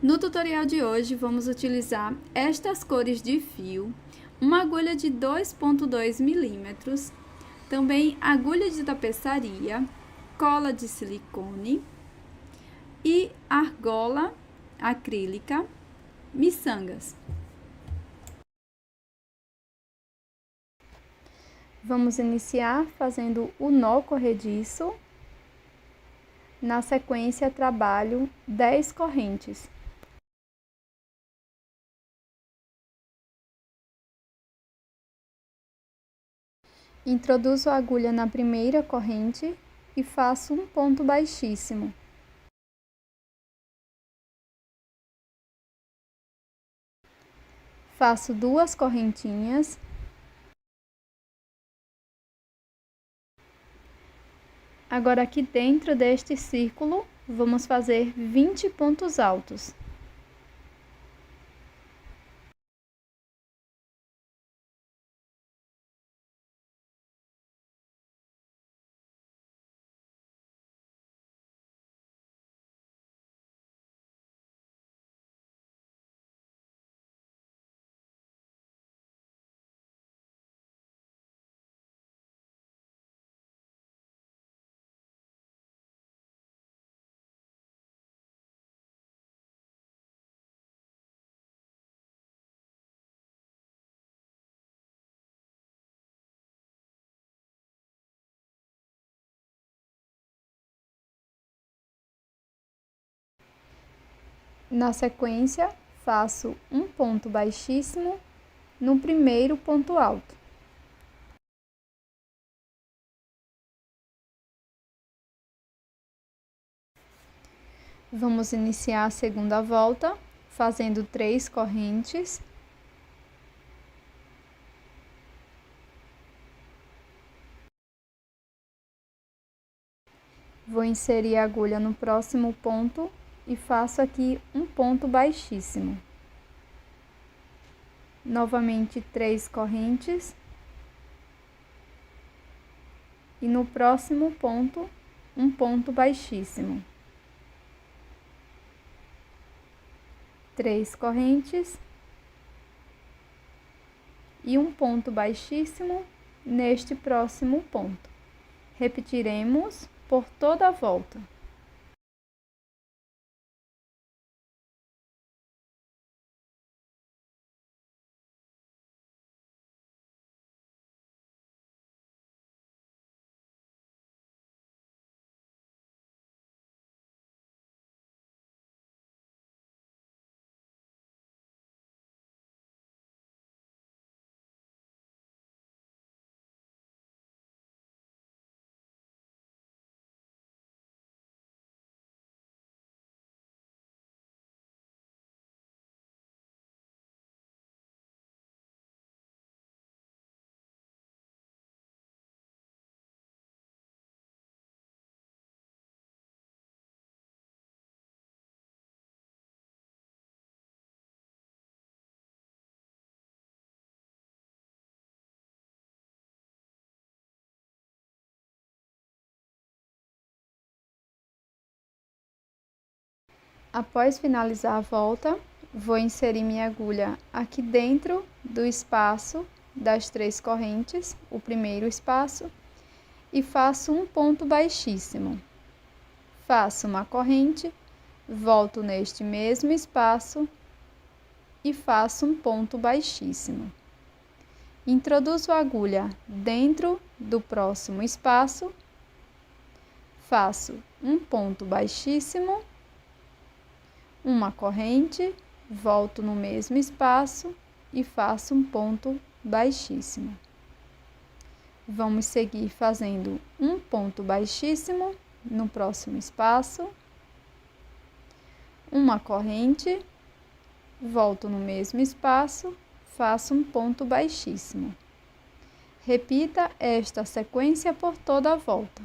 No tutorial de hoje, vamos utilizar estas cores de fio, uma agulha de 2,2 milímetros, também agulha de tapeçaria, cola de silicone e argola acrílica, miçangas. Vamos iniciar fazendo o nó corrediço. Na sequência, trabalho 10 correntes. Introduzo a agulha na primeira corrente e faço um ponto baixíssimo. Faço 2 correntinhas. Agora, aqui dentro deste círculo, vamos fazer 20 pontos altos. Na sequência, faço um ponto baixíssimo no primeiro ponto alto. Vamos iniciar a segunda volta, fazendo 3 correntes. Vou inserir a agulha no próximo ponto e faço aqui um ponto baixíssimo. Novamente 3 correntes. E no próximo ponto, um ponto baixíssimo. 3 correntes. E um ponto baixíssimo neste próximo ponto. Repetiremos por toda a volta. Após finalizar a volta, vou inserir minha agulha aqui dentro do espaço das 3 correntes, o primeiro espaço, e faço um ponto baixíssimo. Faço uma corrente, volto neste mesmo espaço e faço um ponto baixíssimo. Introduzo a agulha dentro do próximo espaço, faço um ponto baixíssimo, uma corrente, volto no mesmo espaço e faço um ponto baixíssimo. Vamos seguir fazendo um ponto baixíssimo no próximo espaço, uma corrente, volto no mesmo espaço, faço um ponto baixíssimo. Repita esta sequência por toda a volta.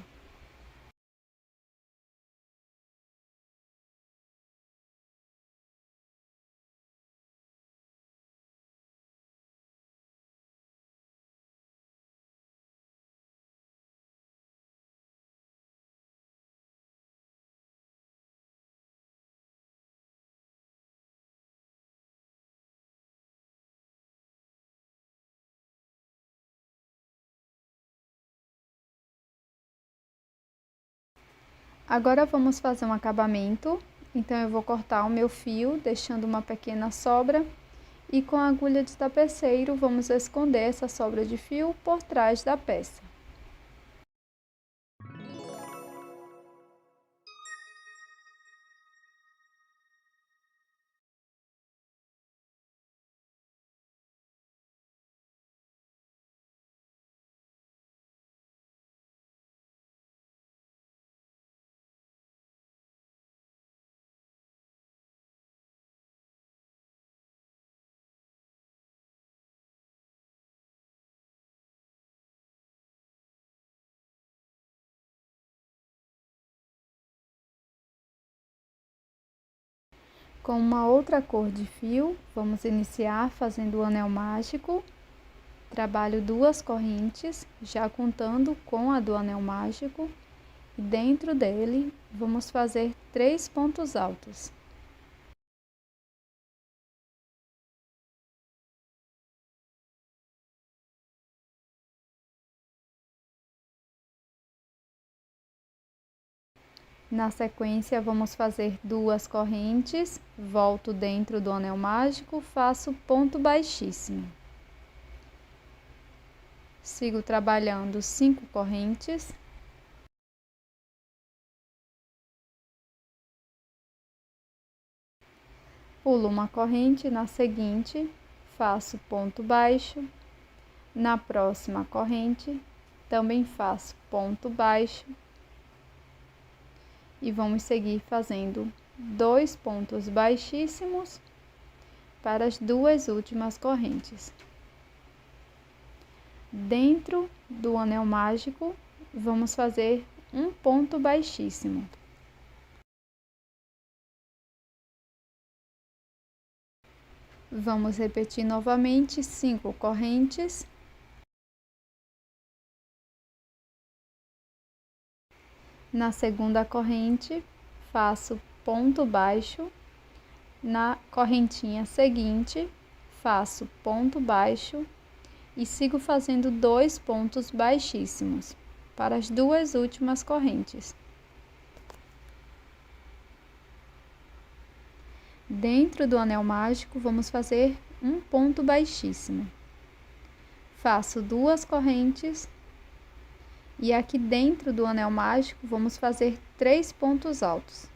Agora vamos fazer um acabamento. Então eu vou cortar o meu fio, deixando uma pequena sobra. E com a agulha de tapeceiro, vamos esconder essa sobra de fio por trás da peça. Com uma outra cor de fio, vamos iniciar fazendo o anel mágico. Trabalho 2 correntes, já contando com a do anel mágico. E dentro dele, vamos fazer 3 pontos altos. Na sequência, vamos fazer 2 correntes, volto dentro do anel mágico, faço ponto baixíssimo. Sigo trabalhando 5 correntes. Pulo uma corrente, na seguinte, faço ponto baixo. Na próxima corrente, também faço ponto baixo. E vamos seguir fazendo 2 pontos baixíssimos para as 2 últimas correntes. Dentro do anel mágico, vamos fazer um ponto baixíssimo. Vamos repetir novamente 5 correntes. Na segunda corrente, faço ponto baixo. Na correntinha seguinte, faço ponto baixo e sigo fazendo 2 pontos baixíssimos para as 2 últimas correntes. Dentro do anel mágico, vamos fazer um ponto baixíssimo. Faço 2 correntes e aqui dentro do anel mágico, vamos fazer 3 pontos altos.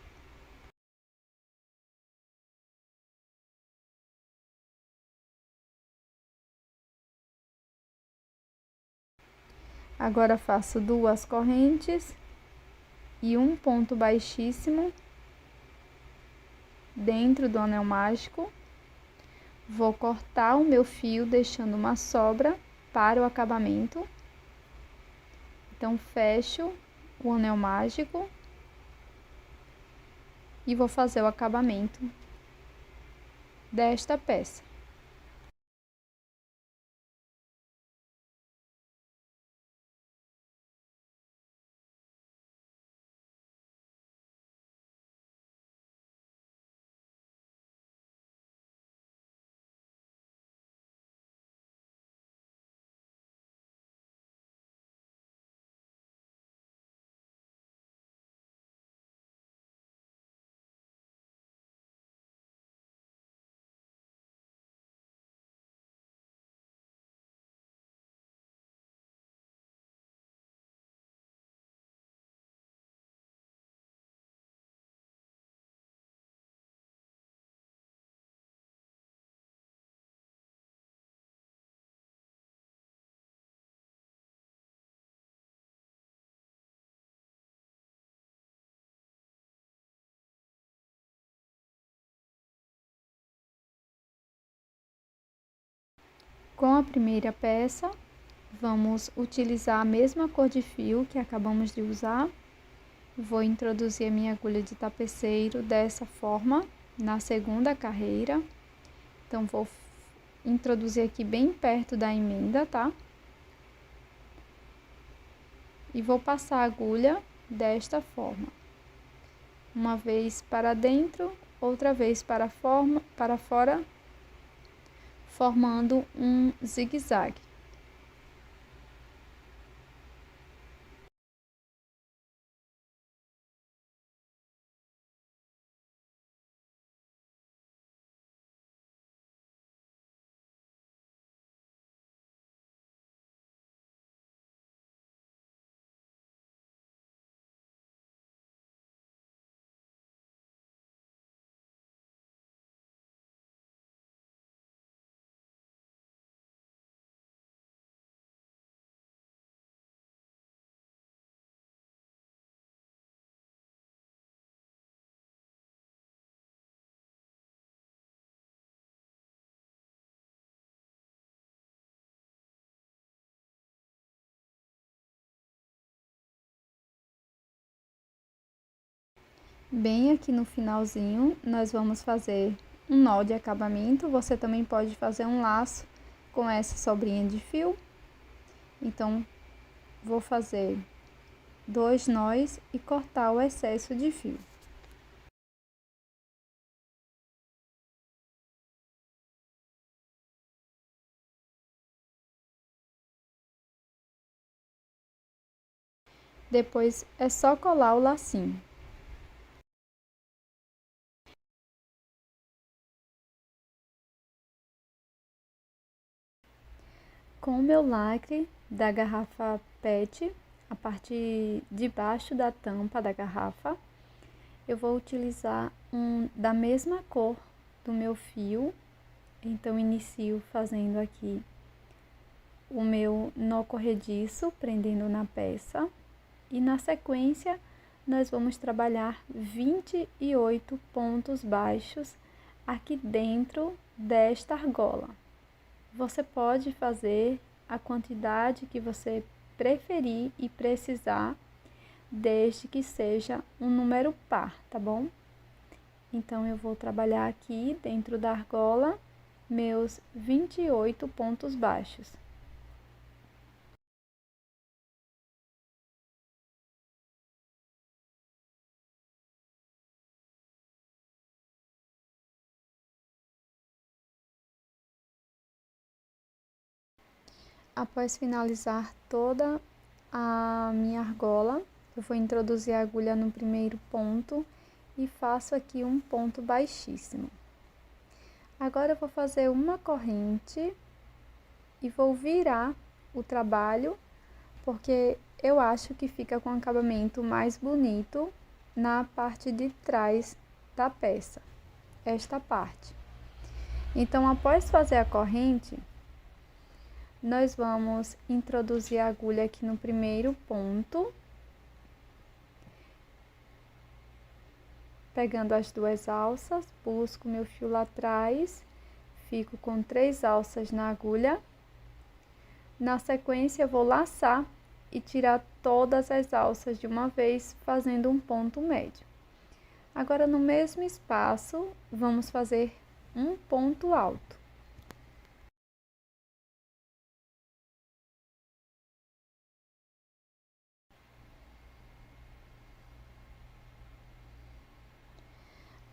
Agora faço 2 correntes e um ponto baixíssimo dentro do anel mágico. Vou cortar o meu fio, deixando uma sobra para o acabamento. Então, fecho o anel mágico e vou fazer o acabamento desta peça. Com a primeira peça, vamos utilizar a mesma cor de fio que acabamos de usar. Vou introduzir a minha agulha de tapeceiro dessa forma na segunda carreira. Então, vou introduzir aqui bem perto da emenda, tá? E vou passar a agulha desta forma. Uma vez para dentro, outra vez para fora, formando um zigue-zague. Bem aqui no finalzinho, nós vamos fazer um nó de acabamento. Você também pode fazer um laço com essa sobrinha de fio. Então, vou fazer 2 nós e cortar o excesso de fio. Depois é só colar o lacinho. Com o meu lacre da garrafa PET, a parte de baixo da tampa da garrafa, eu vou utilizar da mesma cor do meu fio. Então, inicio fazendo aqui o meu nó corrediço, prendendo na peça. E na sequência, nós vamos trabalhar 28 pontos baixos aqui dentro desta argola. Você pode fazer a quantidade que você preferir e precisar, desde que seja um número par, tá bom? Então, eu vou trabalhar aqui dentro da argola meus 28 pontos baixos. Após finalizar toda a minha argola, eu vou introduzir a agulha no primeiro ponto e faço aqui um ponto baixíssimo. Agora eu vou fazer uma corrente e vou virar o trabalho, porque eu acho que fica com um acabamento mais bonito na parte de trás da peça, esta parte. Então, após fazer a corrente, nós vamos introduzir a agulha aqui no primeiro ponto, pegando as 2 alças, busco meu fio lá atrás, fico com 3 alças na agulha. Na sequência, eu vou laçar e tirar todas as alças de uma vez, fazendo um ponto médio. Agora, no mesmo espaço, vamos fazer um ponto alto.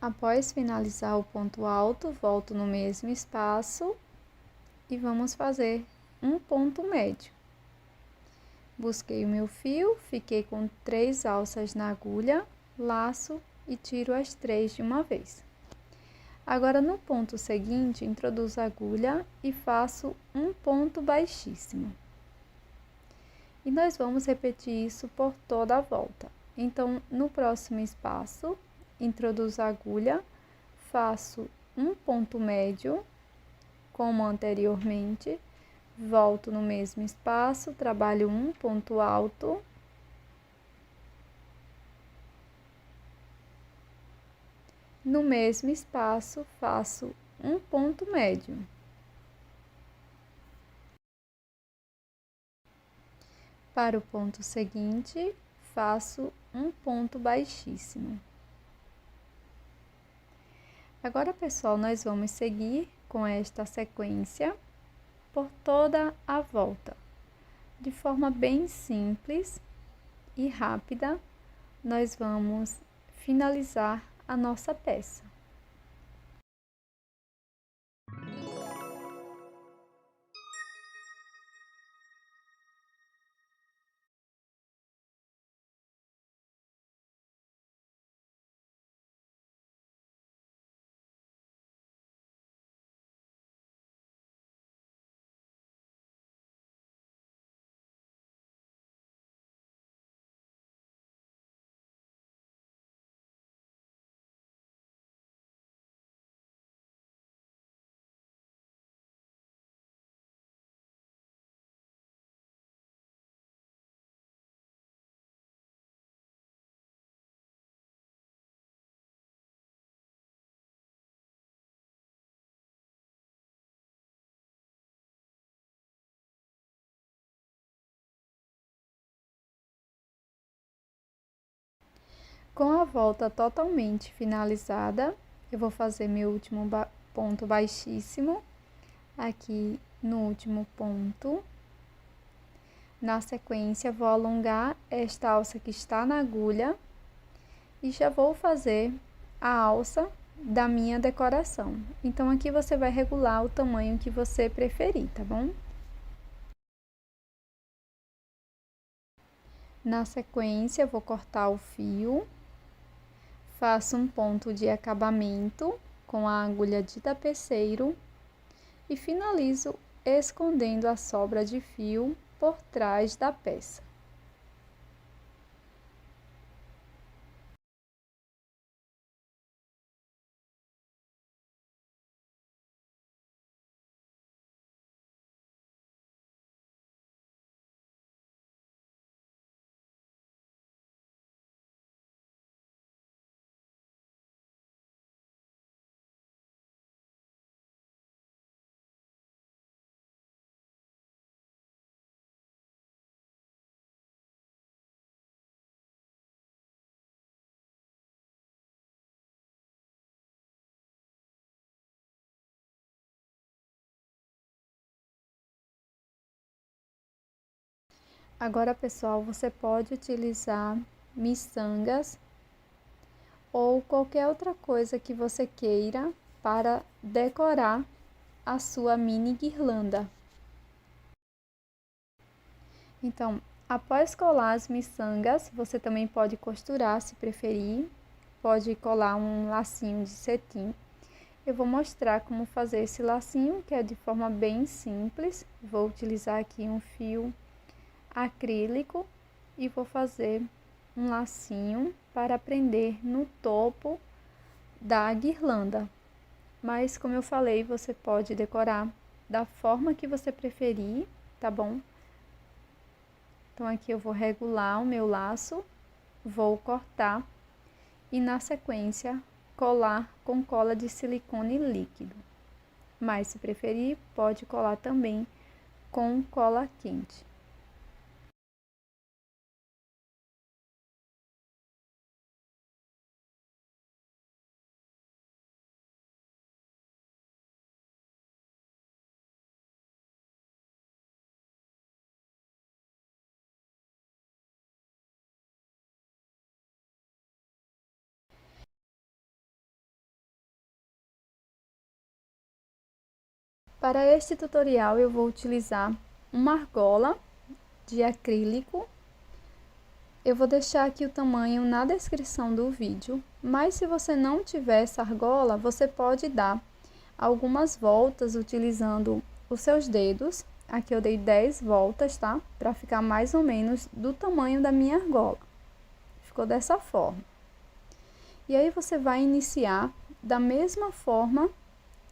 Após finalizar o ponto alto, volto no mesmo espaço e vamos fazer um ponto médio. Busquei o meu fio, fiquei com 3 alças na agulha, laço e tiro as 3 de uma vez. Agora, no ponto seguinte, introduzo a agulha e faço um ponto baixíssimo. E nós vamos repetir isso por toda a volta. Então, no próximo espaço, introduzo a agulha, faço um ponto médio, como anteriormente, volto no mesmo espaço, trabalho um ponto alto. No mesmo espaço, faço um ponto médio. Para o ponto seguinte, faço um ponto baixíssimo. Agora, pessoal, nós vamos seguir com esta sequência por toda a volta. De forma bem simples e rápida, nós vamos finalizar a nossa peça. Com a volta totalmente finalizada, eu vou fazer meu último ponto baixíssimo aqui no último ponto. Na sequência, vou alongar esta alça que está na agulha e já vou fazer a alça da minha decoração. Então, aqui você vai regular o tamanho que você preferir, tá bom? Na sequência, vou cortar o fio, faço um ponto de acabamento com a agulha de tapeceiro e finalizo escondendo a sobra de fio por trás da peça. Agora, pessoal, você pode utilizar miçangas ou qualquer outra coisa que você queira para decorar a sua mini guirlanda. Então, após colar as miçangas, você também pode costurar se preferir, pode colar um lacinho de cetim. Eu vou mostrar como fazer esse lacinho, que é de forma bem simples. Vou utilizar aqui um fio acrílico e vou fazer um lacinho para prender no topo da guirlanda. Mas, como eu falei, você pode decorar da forma que você preferir, tá bom? Então, aqui eu vou regular o meu laço, vou cortar e, na sequência, colar com cola de silicone líquido. Mas, se preferir, pode colar também com cola quente. Para este tutorial, eu vou utilizar uma argola de acrílico. Eu vou deixar aqui o tamanho na descrição do vídeo, mas se você não tiver essa argola, você pode dar algumas voltas utilizando os seus dedos. Aqui eu dei 10 voltas, tá? Para ficar mais ou menos do tamanho da minha argola. Ficou dessa forma. E aí você vai iniciar da mesma forma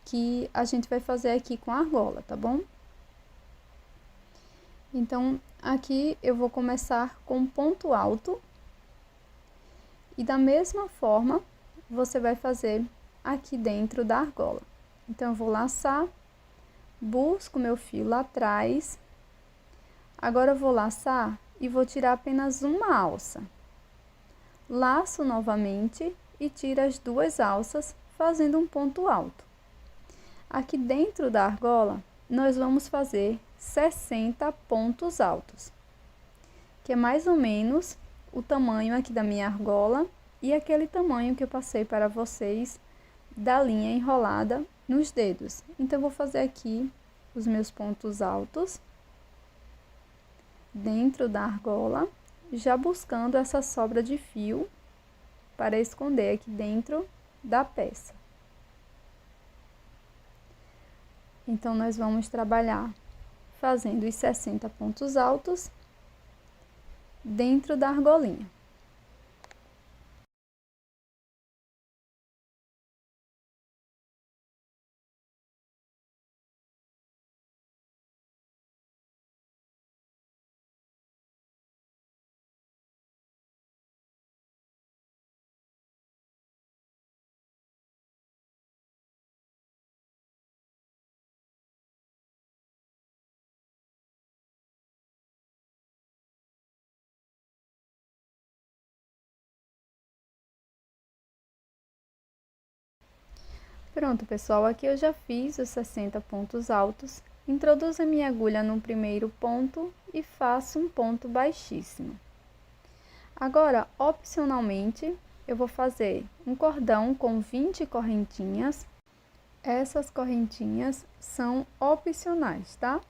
que a gente vai fazer aqui com a argola, tá bom? Então, aqui eu vou começar com um ponto alto. E da mesma forma, você vai fazer aqui dentro da argola. Então, eu vou laçar, busco meu fio lá atrás. Agora, eu vou laçar e vou tirar apenas uma alça. Laço novamente e tiro as duas alças, fazendo um ponto alto. Aqui dentro da argola, nós vamos fazer 60 pontos altos, que é mais ou menos o tamanho aqui da minha argola e aquele tamanho que eu passei para vocês da linha enrolada nos dedos. Então, eu vou fazer aqui os meus pontos altos dentro da argola, já buscando essa sobra de fio para esconder aqui dentro da peça. Então, nós vamos trabalhar fazendo os 60 pontos altos dentro da argolinha. Pronto, pessoal, aqui eu já fiz os 60 pontos altos. Introduzo a minha agulha no primeiro ponto e faço um ponto baixíssimo. Agora, opcionalmente, eu vou fazer um cordão com 20 correntinhas. Essas correntinhas são opcionais, tá?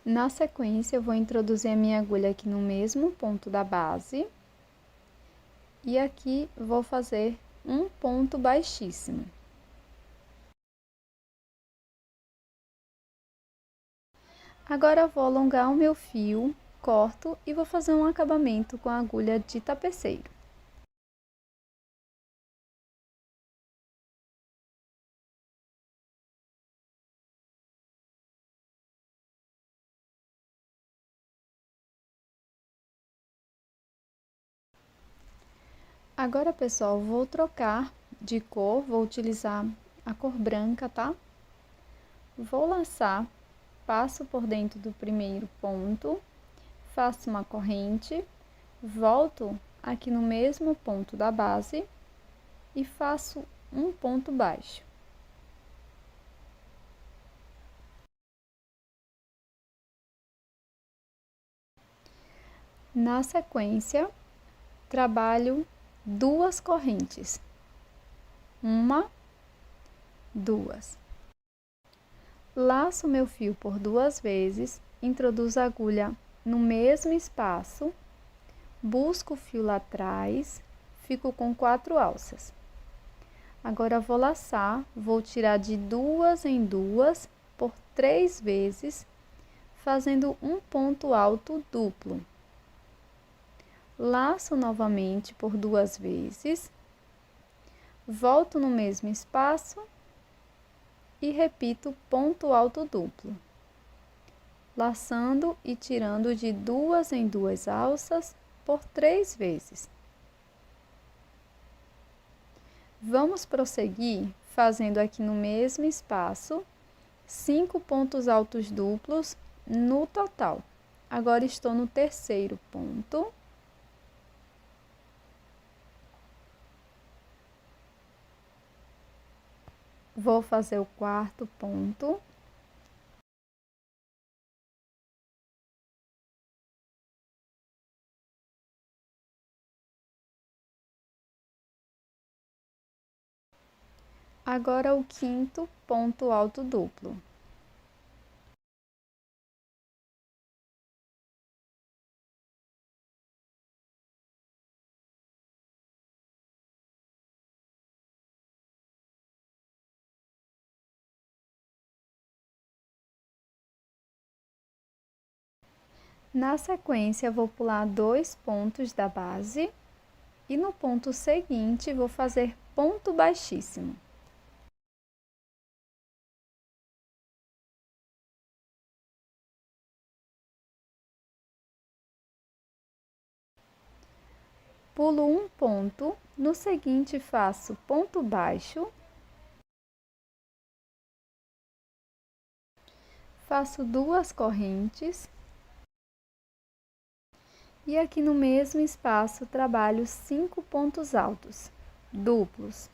Na sequência, eu vou introduzir a minha agulha aqui no mesmo ponto da base. E aqui vou fazer um ponto baixíssimo. Agora, vou alongar o meu fio, corto e vou fazer um acabamento com a agulha de tapeceiro. Agora, pessoal, vou trocar de cor, vou utilizar a cor branca, tá? Vou laçar, passo por dentro do primeiro ponto, faço uma corrente, volto aqui no mesmo ponto da base e faço um ponto baixo. Na sequência, trabalho duas correntes. Uma, duas. Laço meu fio por duas vezes, introduzo a agulha no mesmo espaço, busco o fio lá atrás, fico com 4 alças. Agora, vou laçar, vou tirar de duas em duas por 3 vezes, fazendo um ponto alto duplo. Laço novamente por 2 vezes, volto no mesmo espaço e repito ponto alto duplo, laçando e tirando de duas em duas alças por 3 vezes. Vamos prosseguir fazendo aqui no mesmo espaço 5 pontos altos duplos no total. Agora estou no terceiro ponto. Vou fazer o quarto ponto. Agora o quinto ponto alto duplo. Na sequência, vou pular 2 pontos da base e no ponto seguinte vou fazer ponto baixíssimo. Pulo um ponto, no seguinte faço ponto baixo, faço 2 correntes e aqui no mesmo espaço trabalho 5 pontos altos duplos.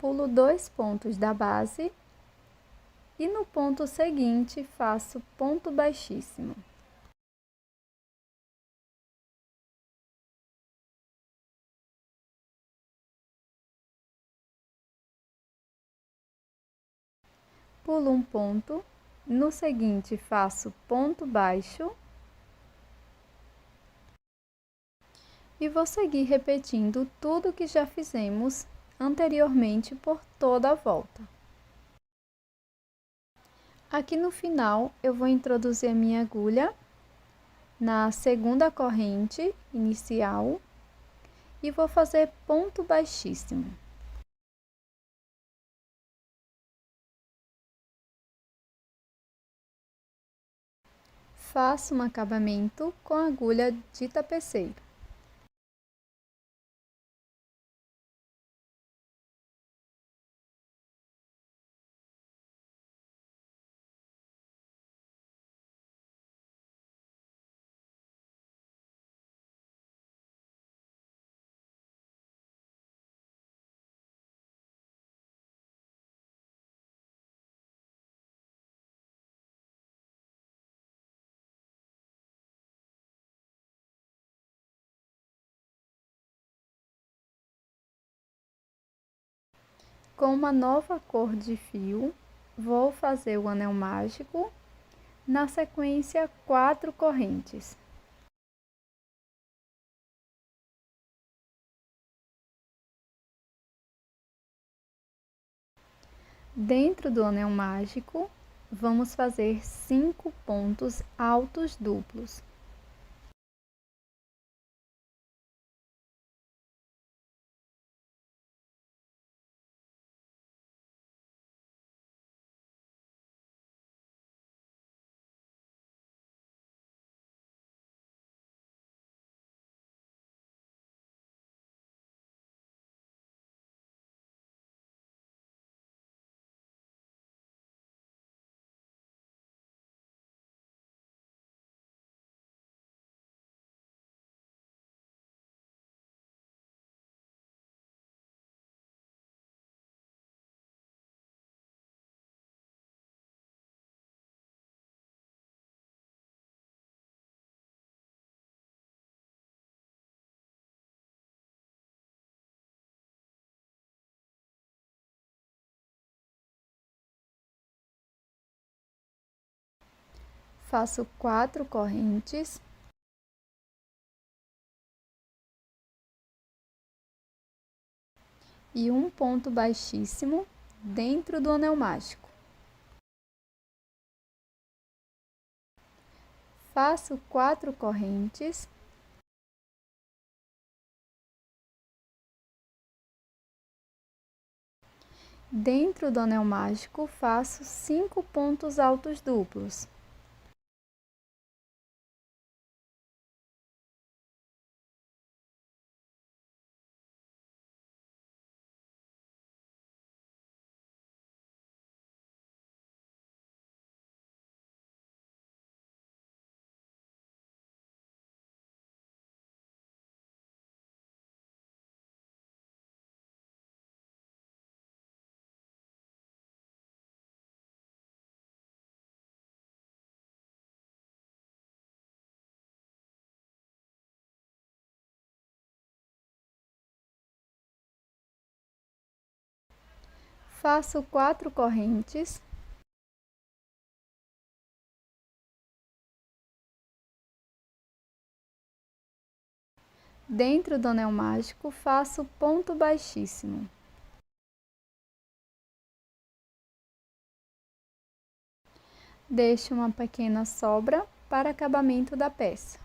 Pulo 2 pontos da base e no ponto seguinte faço ponto baixíssimo. Pulo um ponto, no seguinte faço ponto baixo e vou seguir repetindo tudo que já fizemos anteriormente por toda a volta. Aqui no final eu vou introduzir a minha agulha na segunda corrente inicial e vou fazer ponto baixíssimo. Faço um acabamento com a agulha de tapeceiro. Com uma nova cor de fio, vou fazer o anel mágico, na sequência 4 correntes. Dentro do anel mágico, vamos fazer 5 pontos altos duplos. Faço 4 correntes. E um ponto baixíssimo dentro do anel mágico. Faço 4 correntes. Dentro do anel mágico, faço 5 pontos altos duplos. Faço 4 correntes. Dentro do anel mágico, faço ponto baixíssimo. Deixo uma pequena sobra para acabamento da peça.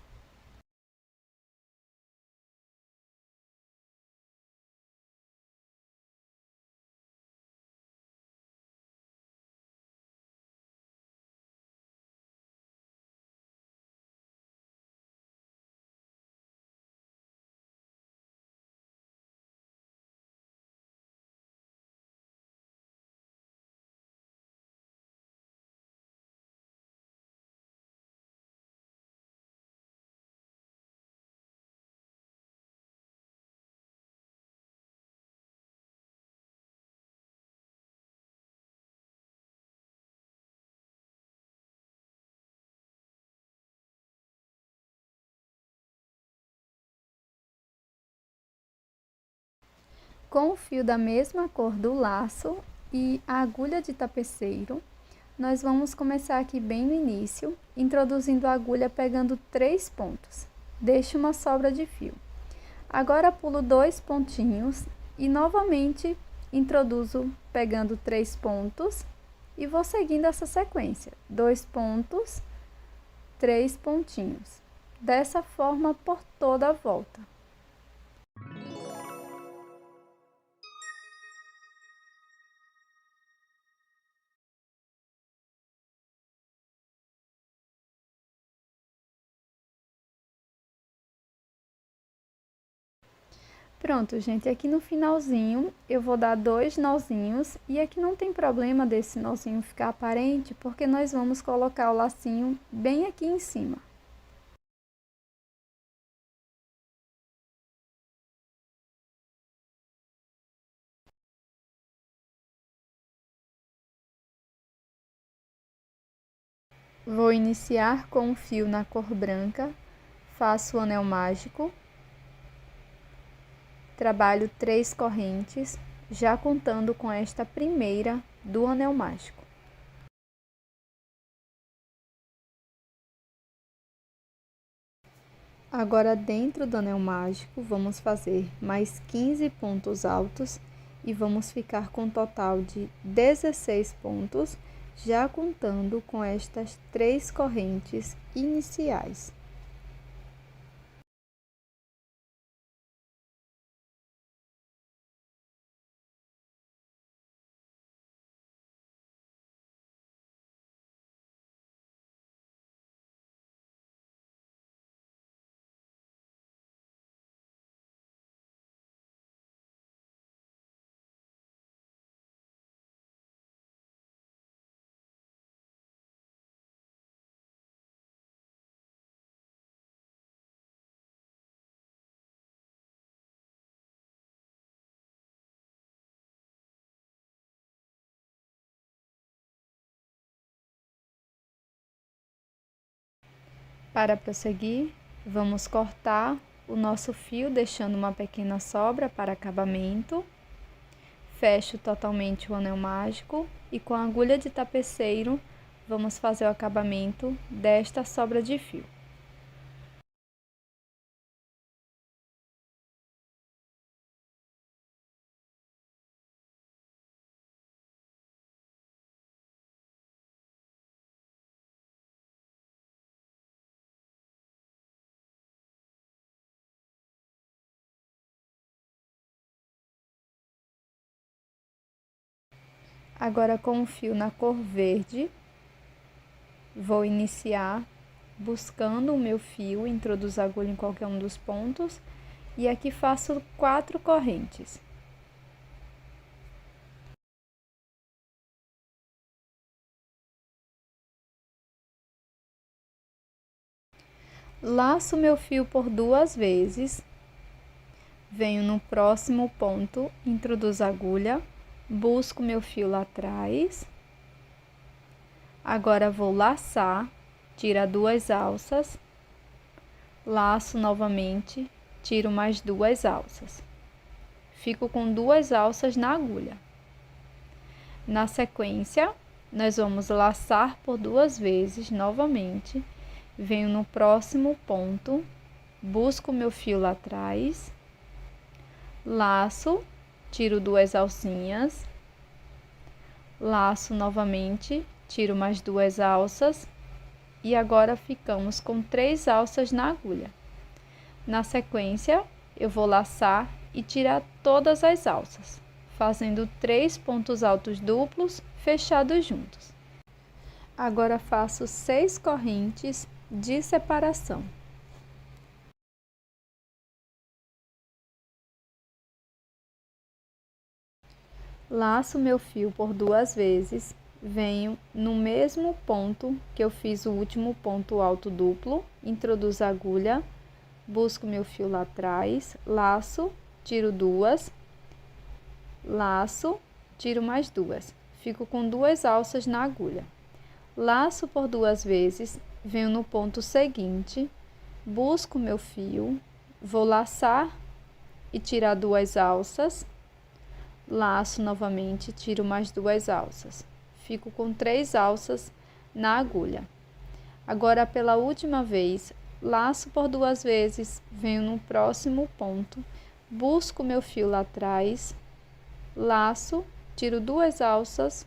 Com o fio da mesma cor do laço e a agulha de tapeceiro, nós vamos começar aqui bem no início, introduzindo a agulha pegando 3 pontos. Deixe uma sobra de fio. Agora pulo 2 pontinhos e novamente introduzo pegando 3 pontos e vou seguindo essa sequência. 2 pontos, 3 pontinhos. Dessa forma por toda a volta. Pronto, gente, aqui no finalzinho eu vou dar 2 nozinhos e aqui não tem problema desse nozinho ficar aparente, porque nós vamos colocar o lacinho bem aqui em cima. Vou iniciar com o fio na cor branca, faço o anel mágico, trabalho 3 correntes, já contando com esta primeira do anel mágico. Agora, dentro do anel mágico, vamos fazer mais 15 pontos altos e vamos ficar com um total de 16 pontos, já contando com estas 3 correntes iniciais. Para prosseguir, vamos cortar o nosso fio, deixando uma pequena sobra para acabamento. Fecho totalmente o anel mágico e com a agulha de tapeceiro, vamos fazer o acabamento desta sobra de fio. Agora, com o fio na cor verde, vou iniciar buscando o meu fio, introduzo a agulha em qualquer um dos pontos e aqui faço 4 correntes. Laço meu fio por 2 vezes, venho no próximo ponto, introduzo a agulha, busco meu fio lá atrás. Agora vou laçar, tiro 2 alças, laço novamente, tiro mais 2 alças. Fico com 2 alças na agulha. Na sequência, nós vamos laçar por 2 vezes novamente, venho no próximo ponto, busco meu fio lá atrás, laço, tiro 2 alcinhas, laço novamente, tiro mais 2 alças e agora ficamos com 3 alças na agulha. Na sequência, eu vou laçar e tirar todas as alças, fazendo 3 pontos altos duplos fechados juntos. Agora faço 6 correntes de separação. Laço meu fio por 2 vezes, venho no mesmo ponto que eu fiz o último ponto alto duplo, introduzo a agulha, busco meu fio lá atrás, laço, tiro 2, laço, tiro mais 2, fico com 2 alças na agulha. Laço por 2 vezes, venho no ponto seguinte, busco meu fio, vou laçar e tirar 2 alças. laço novamente, tiro mais 2 alças. Fico com 3 alças na agulha. Agora, pela última vez, laço por 2 vezes, venho no próximo ponto, busco meu fio lá atrás, laço, tiro 2 alças,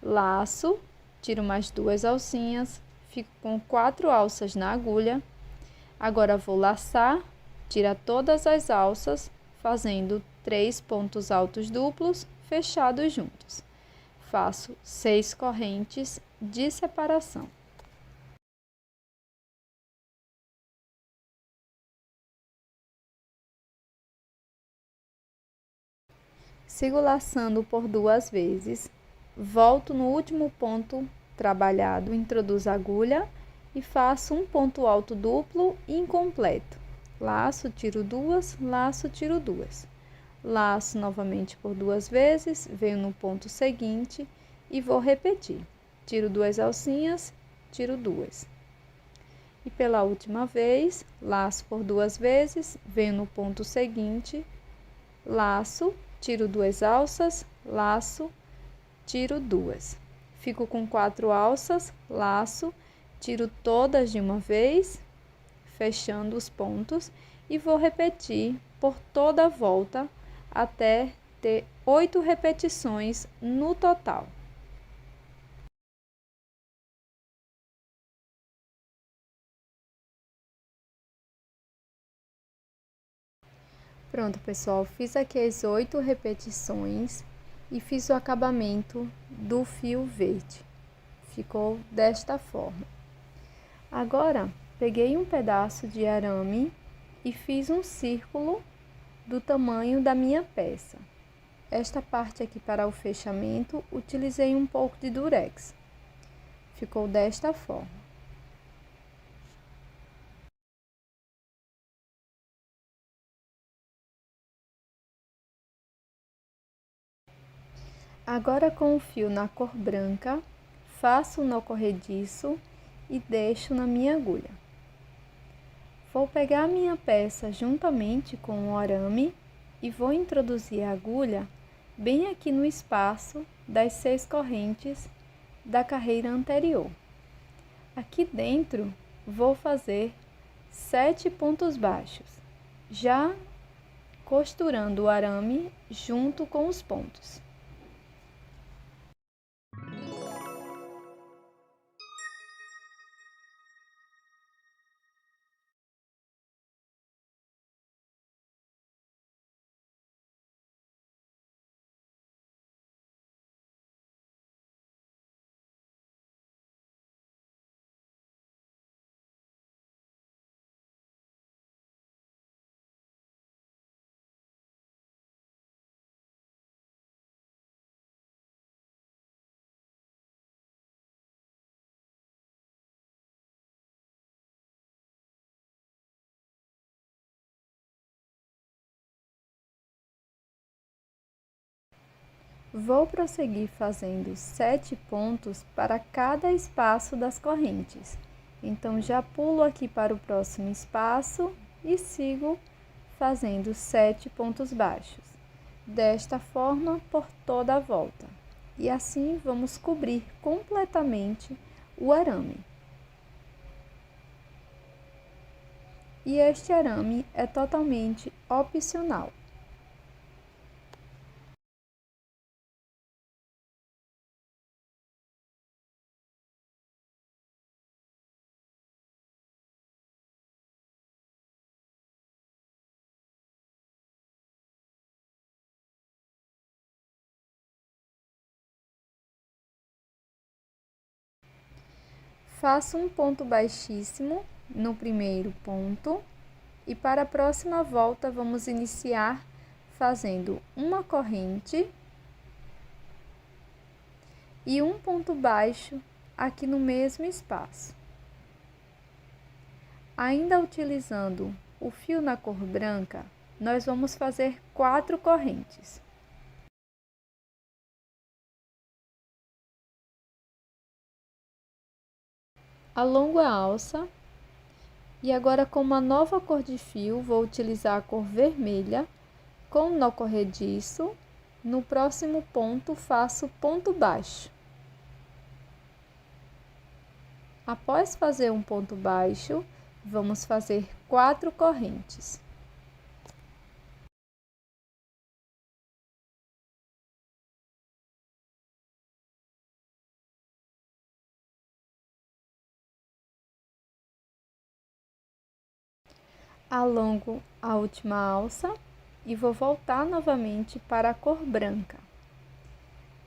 laço, tiro mais 2 alcinhas, fico com 4 alças na agulha. Agora vou laçar, tirar todas as alças, fazendo 3 pontos altos duplos fechados juntos. Faço 6 correntes de separação. Sigo laçando por 2 vezes, volto no último ponto trabalhado, introduzo a agulha e faço um ponto alto duplo incompleto. Laço, tiro 2, laço, tiro 2. Laço novamente por 2 vezes, venho no ponto seguinte e vou repetir. Tiro 2 alcinhas, tiro 2. E pela última vez, laço por 2 vezes, venho no ponto seguinte, laço, tiro 2 alças, laço, tiro 2. Fico com 4 alças, laço, tiro todas de uma vez, fechando os pontos, e vou repetir por toda a volta até ter 8 repetições no total. Pronto, pessoal, fiz aqui as 8 repetições e fiz o acabamento do fio verde. Ficou desta forma. Agora, peguei um pedaço de arame e fiz um círculo do tamanho da minha peça. Esta parte aqui para o fechamento, utilizei um pouco de durex. Ficou desta forma. Agora, com o fio na cor branca, faço o nó corrediço e deixo na minha agulha. Vou pegar a minha peça juntamente com o arame e vou introduzir a agulha bem aqui no espaço das 6 correntes da carreira anterior. Aqui dentro, vou fazer 7 pontos baixos, já costurando o arame junto com os pontos. Vou prosseguir fazendo 7 pontos para cada espaço das correntes. Então, já pulo aqui para o próximo espaço e sigo fazendo 7 pontos baixos. Desta forma, por toda a volta. E assim, vamos cobrir completamente o arame. E este arame é totalmente opcional. Faço um ponto baixíssimo no primeiro ponto e para a próxima volta vamos iniciar fazendo uma corrente e um ponto baixo aqui no mesmo espaço. Ainda utilizando o fio na cor branca, nós vamos fazer 4 correntes. Alongo a alça e agora, com uma nova cor de fio, vou utilizar a cor vermelha com nó corrediço No próximo ponto, faço ponto baixo. Após fazer um ponto baixo, vamos fazer 4 correntes. Alongo a última alça e vou voltar novamente para a cor branca.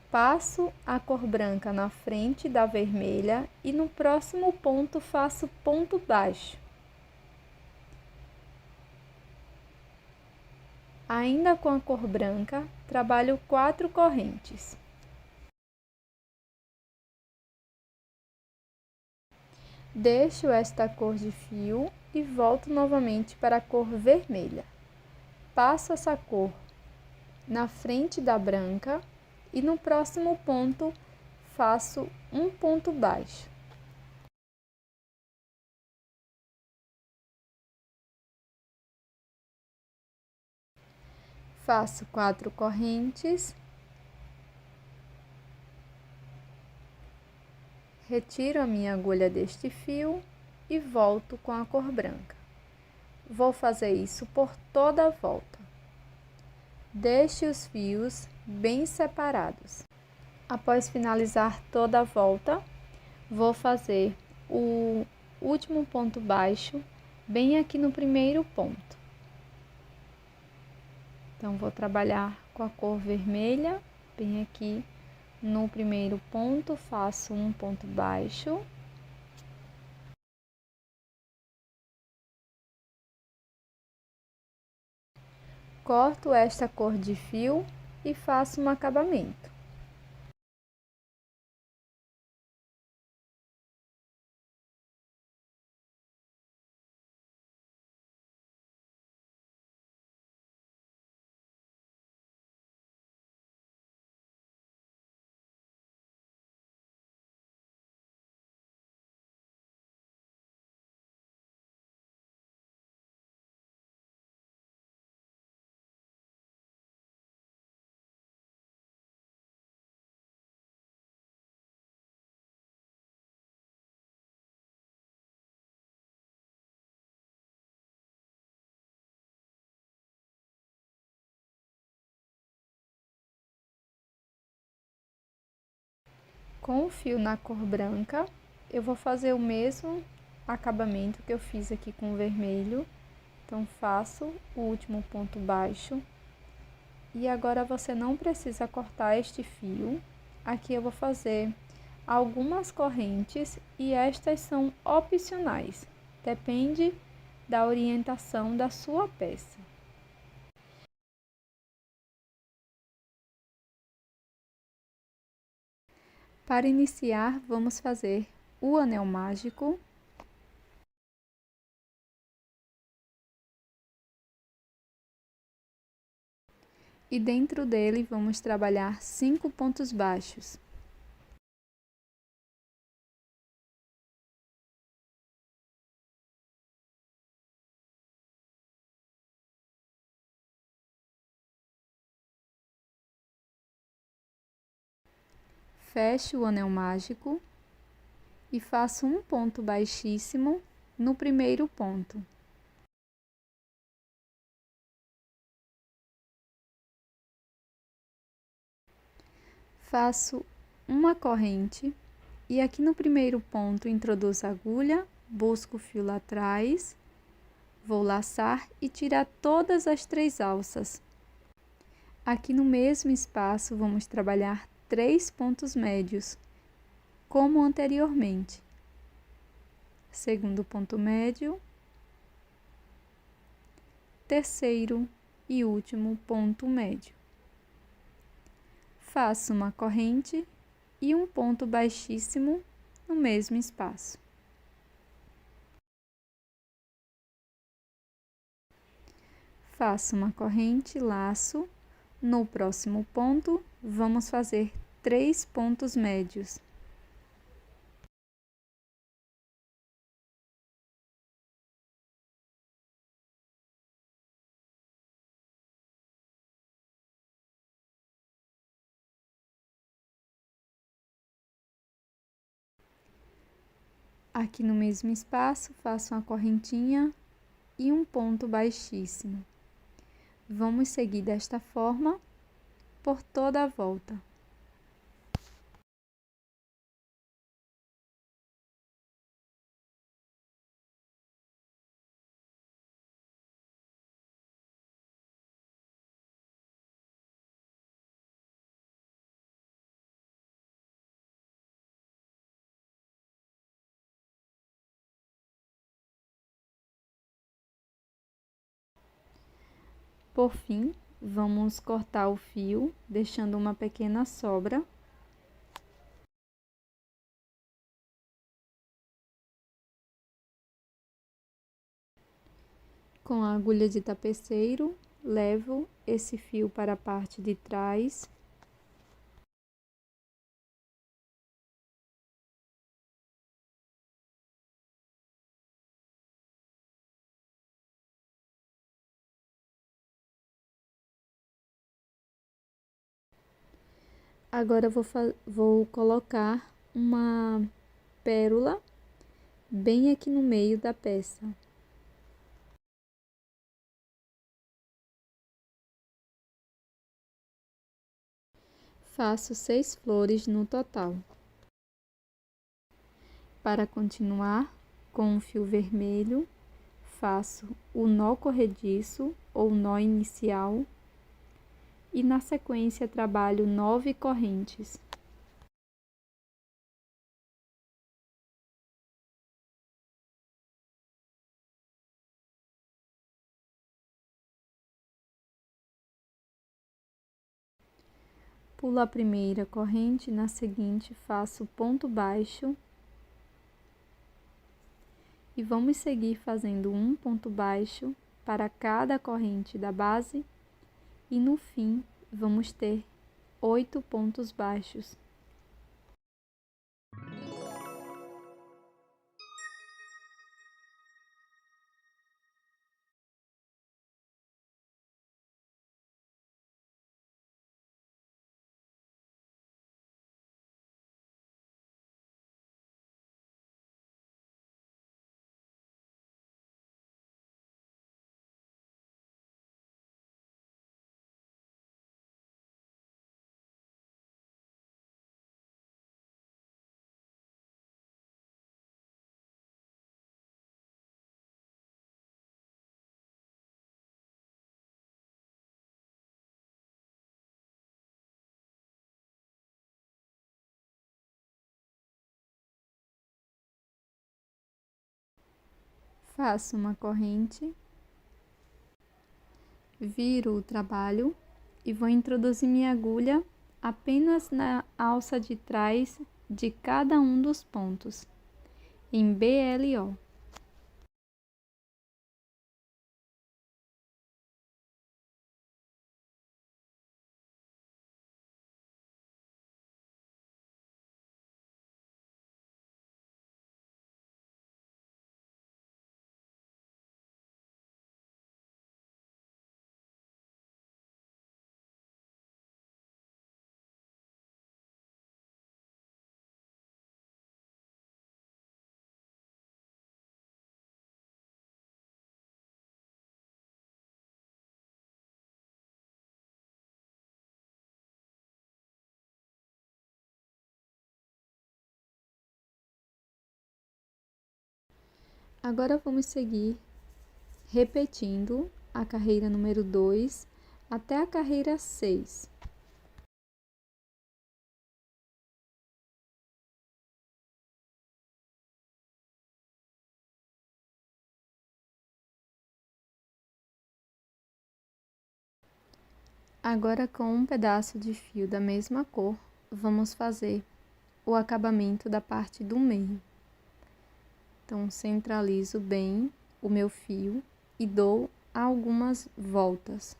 Passo a cor branca na frente da vermelha e no próximo ponto faço ponto baixo. Ainda com a cor branca, trabalho 4 correntes. Deixo esta cor de fio e volto novamente para a cor vermelha. Passo essa cor na frente da branca e no próximo ponto faço um ponto baixo. Faço 4 correntes, retiro a minha agulha deste fio e volto com a cor branca. Vou fazer isso por toda a volta. Deixe os fios bem separados. Após finalizar toda a volta, vou fazer o último ponto baixo bem aqui no primeiro ponto. Então, vou trabalhar com a cor vermelha, bem aqui no primeiro ponto, faço um ponto baixo. Corto esta cor de fio e faço um acabamento. Com o fio na cor branca, eu vou fazer o mesmo acabamento que eu fiz aqui com o vermelho. Então, faço o último ponto baixo. E agora, você não precisa cortar este fio. Aqui eu vou fazer algumas correntes e estas são opcionais. Depende da orientação da sua peça. Para iniciar, vamos fazer o anel mágico. E dentro dele vamos trabalhar 5 pontos baixos. Fecho o anel mágico e faço um ponto baixíssimo no primeiro ponto. Faço uma corrente e aqui no primeiro ponto introduzo a agulha, busco o fio lá atrás, vou laçar e tirar todas as 3 alças. Aqui no mesmo espaço vamos trabalhar 3 pontos médios, como anteriormente. Segundo ponto médio, terceiro e último ponto médio. Faço uma corrente e um ponto baixíssimo no mesmo espaço. Faço uma corrente, laço. No próximo ponto, vamos fazer 3 pontos médios. Aqui no mesmo espaço, faço uma correntinha e um ponto baixíssimo. Vamos seguir desta forma por toda a volta. Por fim, vamos cortar o fio, deixando uma pequena sobra. Com a agulha de tapeceiro, levo esse fio para a parte de trás. Agora vou colocar uma pérola bem aqui no meio da peça. Faço 6 flores no total. Para continuar, com o fio vermelho, faço o nó corrediço ou nó inicial e na sequência trabalho 9 correntes. Pulo a primeira corrente, na seguinte faço ponto baixo e vamos seguir fazendo um ponto baixo para cada corrente da base e no fim vamos ter 8 pontos baixos. Faço uma corrente, viro o trabalho e vou introduzir minha agulha apenas na alça de trás de cada um dos pontos, em BLO. Agora vamos seguir repetindo a carreira número 2 até a carreira 6. Agora, com um pedaço de fio da mesma cor, vamos fazer o acabamento da parte do meio. Então, centralizo bem o meu fio e dou algumas voltas.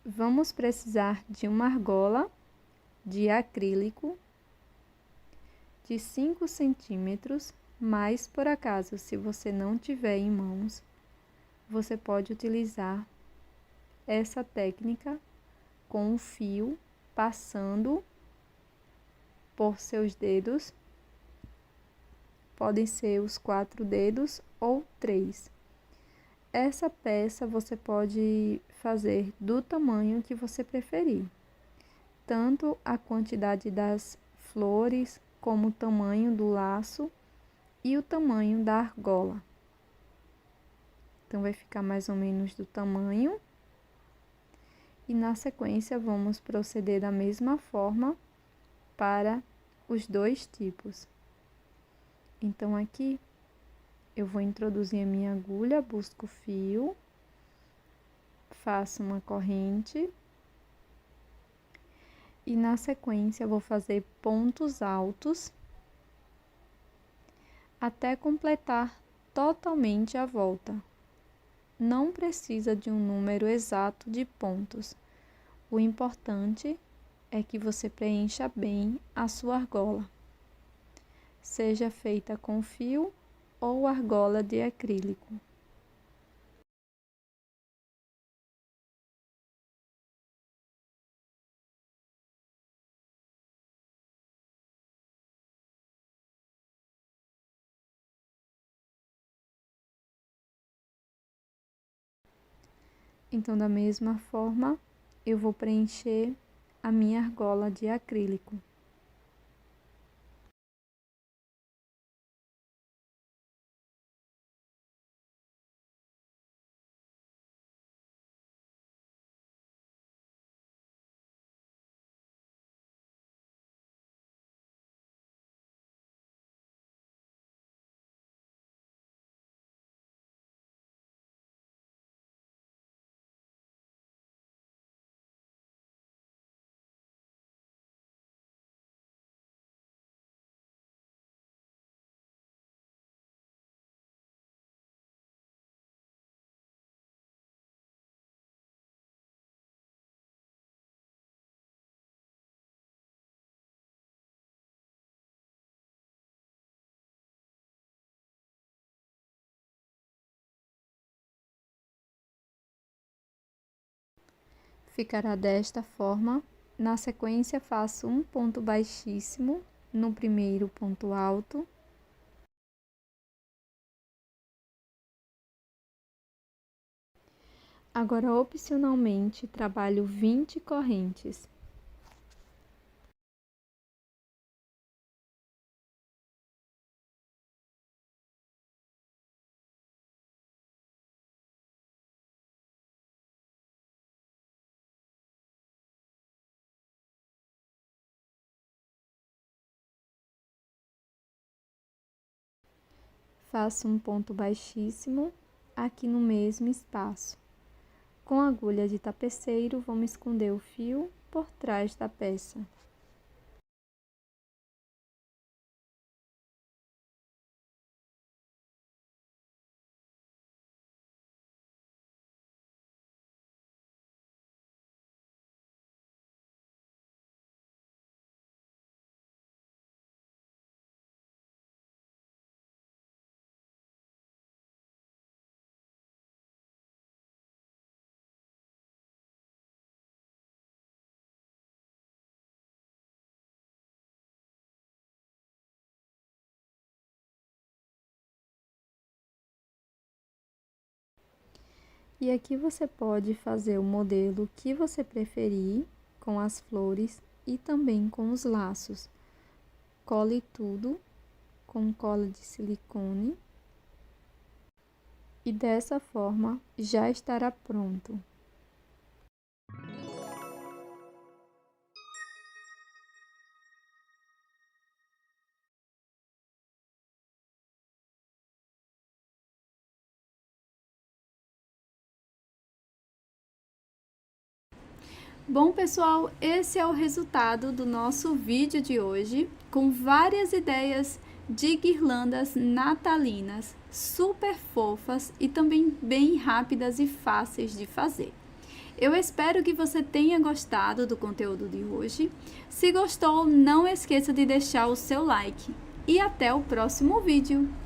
vamos precisar de uma argola de acrílico de 5 centímetros, mas por acaso, se você não tiver em mãos, você pode utilizar essa técnica com o fio passando por seus dedos. Podem ser os 4 dedos ou 3. Essa peça você pode fazer do tamanho que você preferir, tanto a quantidade das flores, como o tamanho do laço e o tamanho da argola. Então, vai ficar mais ou menos do tamanho. E na sequência, vamos proceder da mesma forma para os dois tipos. Então, aqui eu vou introduzir a minha agulha, busco o fio, faço uma corrente e na sequência vou fazer pontos altos até completar totalmente a volta. Não precisa de um número exato de pontos. O importante é que você preencha bem a sua argola, seja feita com fio ou argola de acrílico. Então, da mesma forma, eu vou preencher a minha argola de acrílico. Ficará desta forma. Na sequência, faço um ponto baixíssimo no primeiro ponto alto. Agora, opcionalmente, trabalho 20 correntes. Faço um ponto baixíssimo aqui no mesmo espaço. Com a agulha de tapeceiro, vamos esconder o fio por trás da peça. E aqui você pode fazer o modelo que você preferir, com as flores e também com os laços. Cole tudo com cola de silicone e dessa forma já estará pronto. Bom, pessoal, esse é o resultado do nosso vídeo de hoje, com várias ideias de guirlandas natalinas, super fofas e também bem rápidas e fáceis de fazer. Eu espero que você tenha gostado do conteúdo de hoje. Se gostou, não esqueça de deixar o seu like. E até o próximo vídeo!